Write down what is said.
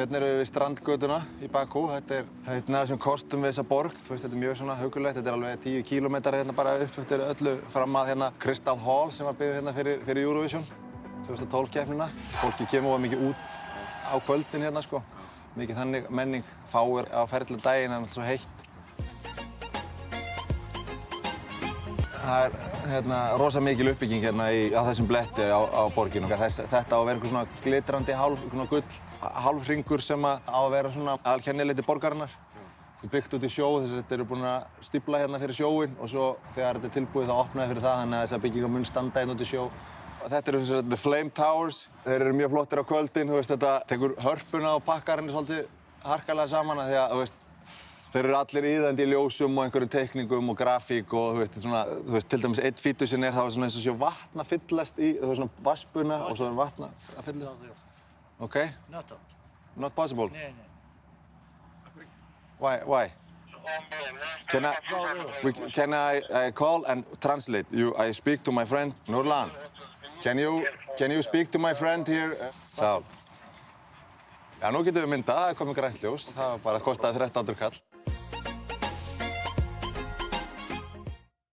Hérna erum við við strandgötuna í Bakú. Þetta er einn af þessum kostum við þessa borg. Þú veist, þetta er mjög svona hugulegt. Þetta er alveg 10 kílómetrar hérna bara upp eftir öllu fram að hérna Crystal Hall sem var byggð hérna fyrir Eurovision 2012 keppnina. Fólki kemur mikið út á kvöldin hérna, sko. Mikið þannig menning. Fáir á ferli daginn, en alltaf svo heitt. Það er hérna rosa mikil uppbygging hérna á þessum bletti á borginu. Þetta á að vera einhver svona glitrandi hálfhringur sem á að vera svona alkennileiti borgarinnar. Þetta er byggt út í sjó, þess að þetta eru búin að stífla hérna fyrir sjóinn og svo þegar þetta er tilbúið þá opnaði fyrir það, þannig að þessar byggingar mun standa hérna út í sjó. Þetta eru The Flame Towers. Þeir eru mjög flottir á kvöldin, þú veist, þetta tekur hörpuna og pakkar henni svolítið harkalega saman af því að, þú veist, þeir eru allir iðandi í ljósum og einhverjum teikningum og grafík og þú veist, til dæmis einn fítusinn er það svona eins og sé vatn að fyllast í, þú veist, svona vatnsbuna og svo er vatn að fyllast. Okay? Not possible? Nee. Why? Can I call and translate you? I speak to my friend Nurlan. Can you speak to my friend here? Já, nú getum við myndað, það er komið grænt ljós. Það var bara kostaði 1300 kall.